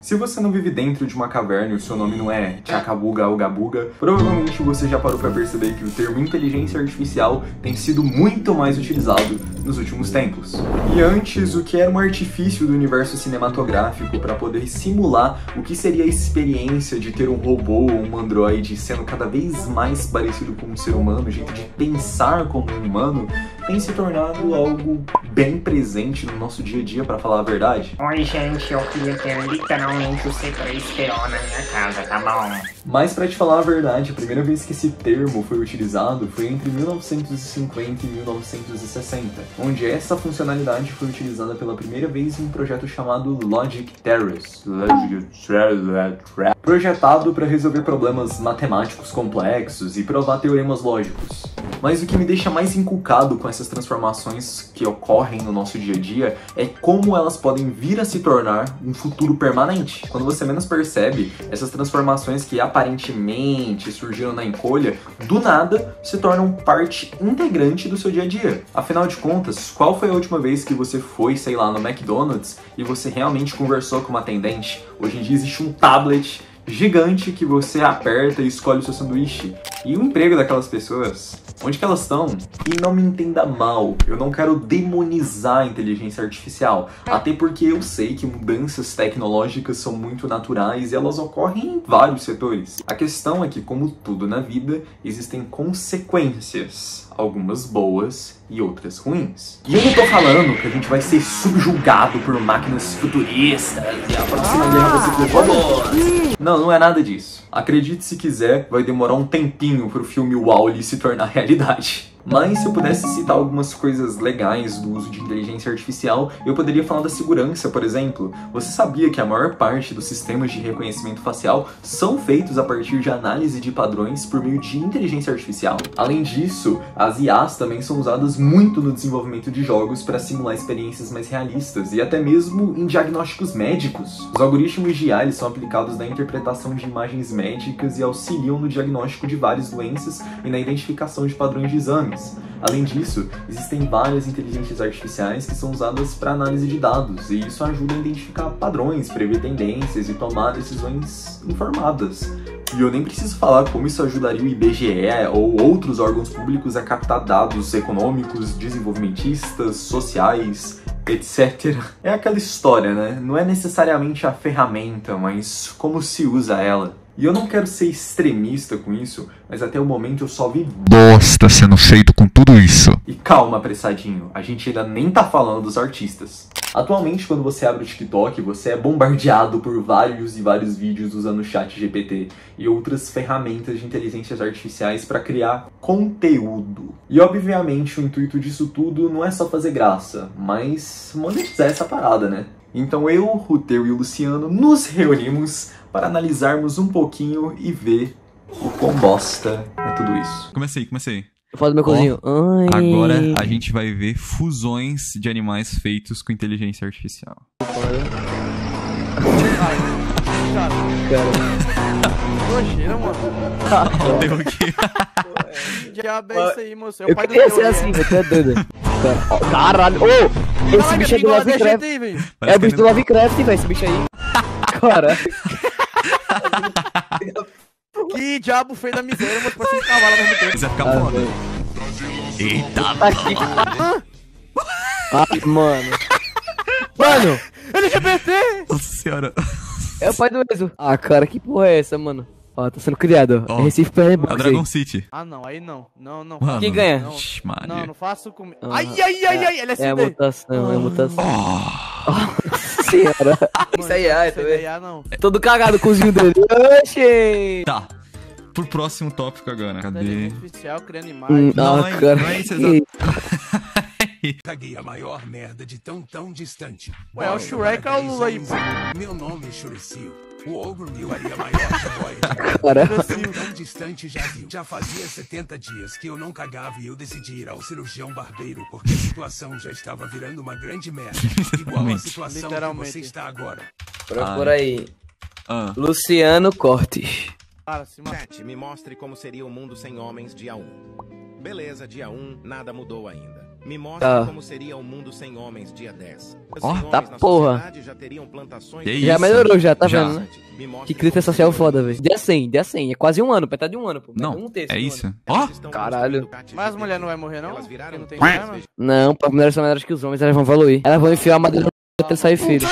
Se você não vive dentro de uma caverna e o seu nome não é Tchakabuga ou Gabuga, provavelmente você já parou para perceber que o termo inteligência artificial tem sido muito mais utilizado nos últimos tempos. E antes, o que era um artifício do universo cinematográfico para poder simular o que seria a experiência de ter um robô ou um androide sendo cada vez mais parecido com um ser humano, o jeito de pensar como um humano, tem se tornado algo bem presente no nosso dia a dia, para falar a verdade. Oi gente, eu queria ter literalmente o C3PO na minha casa, tá bom? Mas pra te falar a verdade, a primeira vez que esse termo foi utilizado foi entre 1950 e 1960, onde essa funcionalidade foi utilizada pela primeira vez em um projeto chamado Logic Terrace, projetado para resolver problemas matemáticos complexos e provar teoremas lógicos. Mas o que me deixa mais inculcado com essas transformações que ocorrem no nosso dia a dia é como elas podem vir a se tornar um futuro permanente. Quando você menos percebe, essas transformações que aparentemente surgiram na encolha, do nada se tornam parte integrante do seu dia a dia. Afinal de contas, qual foi a última vez que você foi, sei lá, no McDonald's e você realmente conversou com uma atendente? Hoje em dia existe um tablet gigante que você aperta e escolhe o seu sanduíche. E o emprego daquelas pessoas? Onde que elas estão? E não me entenda mal, eu não quero demonizar a inteligência artificial, até porque eu sei que mudanças tecnológicas são muito naturais e elas ocorrem em vários setores. A questão é que, como tudo na vida, existem consequências, algumas boas e outras ruins. E eu não tô falando que a gente vai ser subjugado por máquinas futuristas e a próxima guerra vai ser por robôs. Não é nada disso. Acredite se quiser, vai demorar um tempinho pro filme WALL-E se tornar realidade. Mas se eu pudesse citar algumas coisas legais do uso de inteligência artificial, eu poderia falar da segurança, por exemplo. Você sabia que a maior parte dos sistemas de reconhecimento facial são feitos a partir de análise de padrões por meio de inteligência artificial? Além disso, as IAs também são usadas muito no desenvolvimento de jogos para simular experiências mais realistas e até mesmo em diagnósticos médicos. Os algoritmos de IA eles são aplicados na interpretação de imagens médicas e auxiliam no diagnóstico de várias doenças e na identificação de padrões de exames. Além disso, existem várias inteligências artificiais que são usadas para análise de dados, e isso ajuda a identificar padrões, prever tendências e tomar decisões informadas. E eu nem preciso falar como isso ajudaria o IBGE ou outros órgãos públicos a captar dados econômicos, desenvolvimentistas, sociais, etc. É aquela história, né? Não é necessariamente a ferramenta, mas como se usa ela. E eu não quero ser extremista com isso, mas até o momento eu só vi bosta sendo feito com tudo isso. E calma, apressadinho, a gente ainda nem tá falando dos artistas. Atualmente, quando você abre o TikTok, você é bombardeado por vários e vários vídeos usando o ChatGPT e outras ferramentas de inteligências artificiais para criar conteúdo. E obviamente o intuito disso tudo não é só fazer graça, mas monetizar essa parada, né? Então eu, o Theo e o Luciano nos reunimos para analisarmos um pouquinho e ver o quão bosta é tudo isso. Comecei. Eu faço meu cozinho. Agora a gente vai ver fusões de animais feitos com inteligência artificial. Nojeira, mano. Deu aqui. Que diabo é isso aí, moço? É o Eu pai do queria teu, ser né? assim, você é doido. Caralho, ô! Esse Caraca, bicho é tem do igual a da gente Lovecraft. aí, velho. É o bicho do Lovecraft, velho, esse bicho aí. Cara. Que diabo feio da miséria, moço, parece um cavalo ao mesmo tempo. Mas vai ficar foda. Eita, Tá aqui. Ai, mano. Mano, LGBT! nossa senhora. é o pai do Enzo. Ah, cara, que porra é essa, mano? Ó, tá sendo criado, ó. Ó, Recife É o Pernambuco. Dragon City. Ah, não, aí não. Não. Mano, Quem ganha? Não, Ixi, não, Maria. não faço comigo. Ah, Ai, LSD. É a mutação, é a mutação. Oh. Senhora. Mano, Isso aí, ai, isso tô aí, vendo. não. Todo cagado o cozinho dele. Oxê. Tá. Pro próximo tópico agora. Cadê? Inteligência artificial, criando imagens. Não, Ah, é- cara. não é isso, que- Caguei a maior merda de tão distante. Ué, é o Shrek ou o Lula aí, pô? Meu nome é Shuricio. O ogro me faria maior que boy. Cara. Tão distante já viu. Já fazia 70 dias que eu não cagava e eu decidi ir ao cirurgião barbeiro porque a situação já estava virando uma grande merda. Igual a situação que Literalmente. você está agora. Procura aí. Ah. Luciano Cortes. Cara, se mata. Me mostre como seria o mundo sem homens dia 1. Beleza, dia 1, nada mudou ainda. Me mostre Tá. como seria o mundo sem homens dia 10. Ó, Sem tá homens na porra. sociedade já teriam plantações Que de- Já isso? melhorou, já, tá Já. vendo, né? Me mostre Que crítica como social seria foda, o velho. mundo. Dia 100. É quase um ano, metade de um ano, pô. Não, Um terço é de um isso. ano. Ó, Elas estão Caralho. construindo chat Mas as GPT. mulheres não vai morrer, não? Elas viraram Porque não tem três problema? vezes. Não, pô, as mulheres são melhores que os homens, elas vão evoluir. Elas vão enfiar a madeira no até sair filho.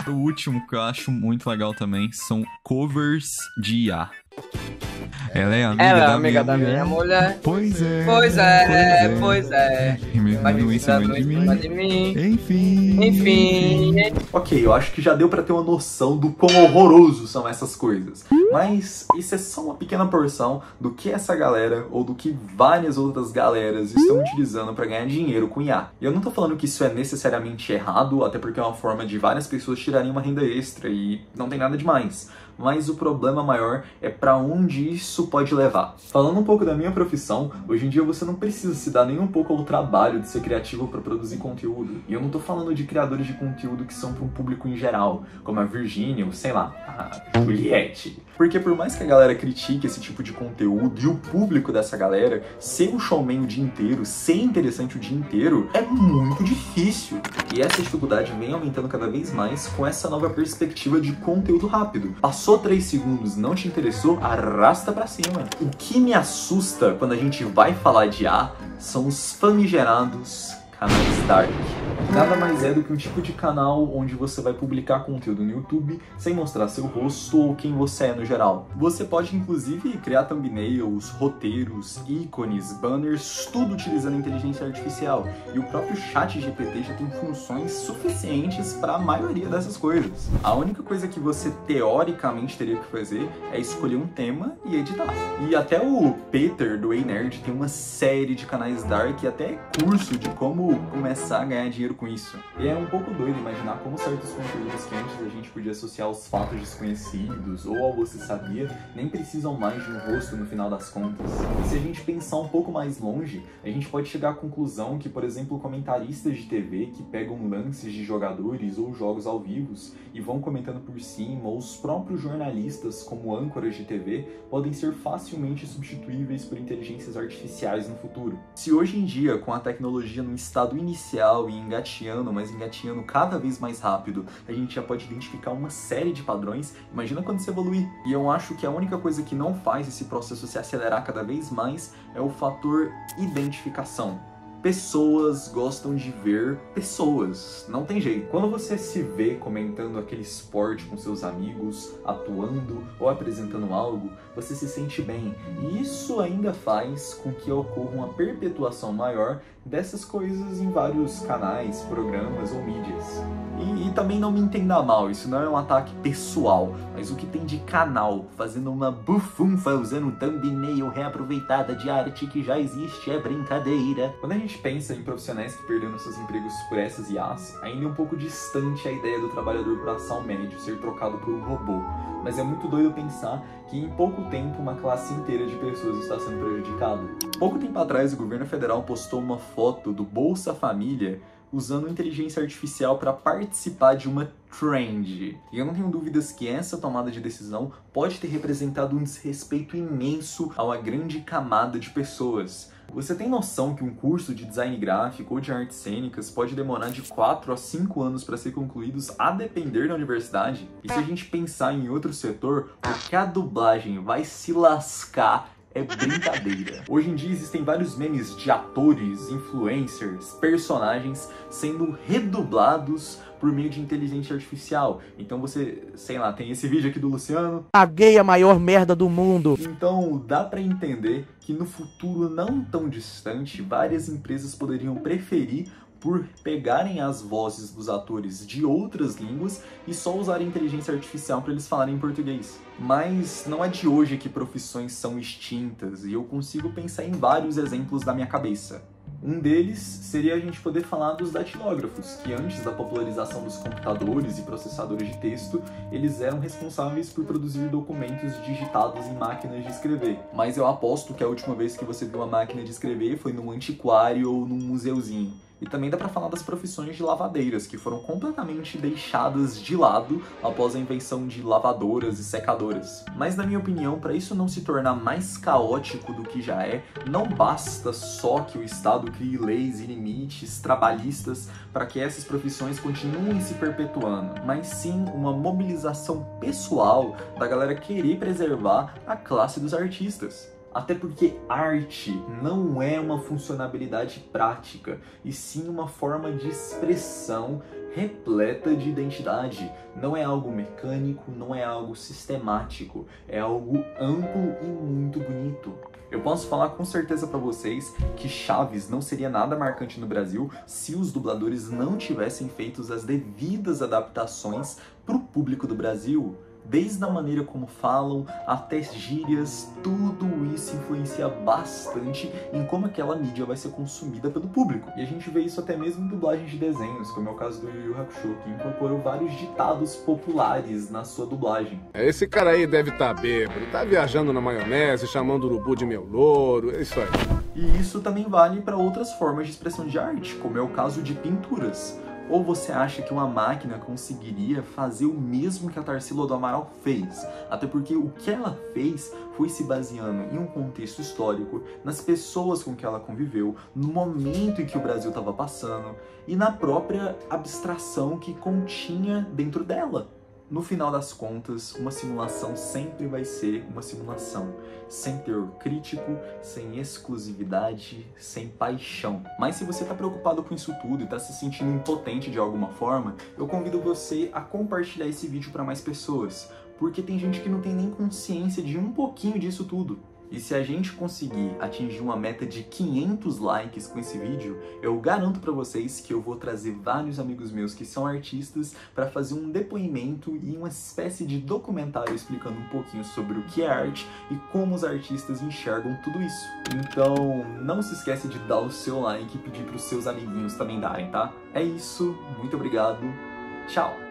o último que eu acho muito legal também são covers de IA. Ela é amiga Ela é da amiga minha da minha mulher. Pois é. Pois é. Vai Diminuiu em cima de mim. de mim. Enfim. Enfim. Ok, eu acho que já deu pra ter uma noção do quão horroroso são essas coisas. Mas isso é só uma pequena porção do que essa galera, ou do que várias outras galeras estão utilizando pra ganhar dinheiro com IA. E eu não tô falando que isso é necessariamente errado, até porque é uma forma de várias pessoas tirarem uma renda extra e não tem nada demais. Mas o problema maior é pra onde isso pode levar. Falando um pouco da minha profissão, hoje em dia você não precisa se dar nem um pouco ao trabalho de ser criativo para produzir conteúdo. E eu não tô falando de criadores de conteúdo que são para um público em geral, como a Virginia ou sei lá, a Juliette. Porque por mais que a galera critique esse tipo de conteúdo e o público dessa galera, ser um showman o dia inteiro, ser interessante o dia inteiro, é muito difícil. E essa dificuldade vem aumentando cada vez mais com essa nova perspectiva de conteúdo rápido. Passou 3 segundos, não te interessou, arrasta pra cima. O que me assusta quando a gente vai falar de IA são os famigerados canais dark. Nada mais é do que um tipo de canal onde você vai publicar conteúdo no YouTube sem mostrar seu rosto ou quem você é no geral. Você pode inclusive criar thumbnails, roteiros, ícones, banners, tudo utilizando inteligência artificial. E o próprio chat GPT já tem funções suficientes para a maioria dessas coisas. A única coisa que você teoricamente teria que fazer é escolher um tema e editar. E até o Peter do Ei Nerd tem uma série de canais dark e até curso de como começar a ganhar dinheiro com isso. E é um pouco doido imaginar como certos conteúdos que antes a gente podia associar aos fatos desconhecidos ou ao você sabia, nem precisam mais de um rosto no final das contas. E se a gente pensar um pouco mais longe, a gente pode chegar à conclusão que, por exemplo, comentaristas de TV que pegam lances de jogadores ou jogos ao vivo e vão comentando por cima, ou os próprios jornalistas como âncoras de TV, podem ser facilmente substituíveis por inteligências artificiais no futuro. Se hoje em dia, com a tecnologia no estado inicial e engateando, mas engateando cada vez mais rápido, a gente já pode identificar uma série de padrões, imagina quando isso evoluir. E eu acho que a única coisa que não faz esse processo se acelerar cada vez mais é o fator identificação. Pessoas gostam de ver pessoas, não tem jeito. Quando você se vê comentando aquele esporte com seus amigos, atuando ou apresentando algo, você se sente bem. E isso ainda faz com que ocorra uma perpetuação maior dessas coisas em vários canais, programas ou mídias. E também não me entenda mal, isso não é um ataque pessoal, mas o que tem de canal fazendo uma bufunfa usando thumbnail reaproveitada de arte que já existe é brincadeira. Quando a gente pensa em profissionais que perderam seus empregos por essas IAs, ainda é um pouco distante a ideia do trabalhador braçal médio ser trocado por um robô. Mas é muito doido pensar que em pouco tempo uma classe inteira de pessoas está sendo prejudicada. Pouco tempo atrás o governo federal postou uma foto do Bolsa Família usando inteligência artificial para participar de uma trend. E eu não tenho dúvidas que essa tomada de decisão pode ter representado um desrespeito imenso a uma grande camada de pessoas. Você tem noção que um curso de design gráfico ou de artes cênicas pode demorar de 4 a 5 anos para ser concluídos, a depender da universidade? E se a gente pensar em outro setor, porque a dublagem vai se lascar é brincadeira. Hoje em dia existem vários memes de atores, influencers, personagens sendo redublados por meio de inteligência artificial. Então você, sei lá, tem esse vídeo aqui do Luciano. A gay é a maior merda do mundo. Então dá pra entender que no futuro não tão distante, várias empresas poderiam preferir por pegarem as vozes dos atores de outras línguas e só usarem inteligência artificial para eles falarem em português. Mas não é de hoje que profissões são extintas, e eu consigo pensar em vários exemplos da minha cabeça. Um deles seria a gente poder falar dos datilógrafos, que antes da popularização dos computadores e processadores de texto, eles eram responsáveis por produzir documentos digitados em máquinas de escrever. Mas eu aposto que a última vez que você viu uma máquina de escrever foi num antiquário ou num museuzinho. E também dá pra falar das profissões de lavadeiras, que foram completamente deixadas de lado após a invenção de lavadoras e secadoras. Mas na minha opinião, para isso não se tornar mais caótico do que já é, não basta só que o Estado crie leis e limites trabalhistas para que essas profissões continuem se perpetuando, mas sim uma mobilização pessoal da galera querer preservar a classe dos artistas. Até porque arte não é uma funcionalidade prática, e sim uma forma de expressão repleta de identidade. Não é algo mecânico, não é algo sistemático, é algo amplo e muito bonito. Eu posso falar com certeza pra vocês que Chaves não seria nada marcante no Brasil se os dubladores não tivessem feito as devidas adaptações pro público do Brasil. Desde a maneira como falam, até gírias, tudo isso influencia bastante em como aquela mídia vai ser consumida pelo público. E a gente vê isso até mesmo em dublagens de desenhos, como é o caso do Yu Yu Hakusho, que incorporou vários ditados populares na sua dublagem. Esse cara aí deve estar bêbado, tá viajando na maionese, chamando o urubu de meu louro, é isso aí. E isso também vale para outras formas de expressão de arte, como é o caso de pinturas. Ou você acha que uma máquina conseguiria fazer o mesmo que a Tarsila do Amaral fez? Até porque o que ela fez foi se baseando em um contexto histórico, nas pessoas com que ela conviveu, no momento em que o Brasil estava passando e na própria abstração que continha dentro dela. No final das contas, uma simulação sempre vai ser uma simulação, sem teor crítico, sem exclusividade, sem paixão. Mas se você está preocupado com isso tudo e está se sentindo impotente de alguma forma, eu convido você a compartilhar esse vídeo para mais pessoas, porque tem gente que não tem nem consciência de um pouquinho disso tudo. E se a gente conseguir atingir uma meta de 500 likes com esse vídeo, eu garanto pra vocês que eu vou trazer vários amigos meus que são artistas para fazer um depoimento e uma espécie de documentário explicando um pouquinho sobre o que é arte e como os artistas enxergam tudo isso. Então, não se esquece de dar o seu like e pedir pros seus amiguinhos também darem, tá? É isso, muito obrigado, tchau!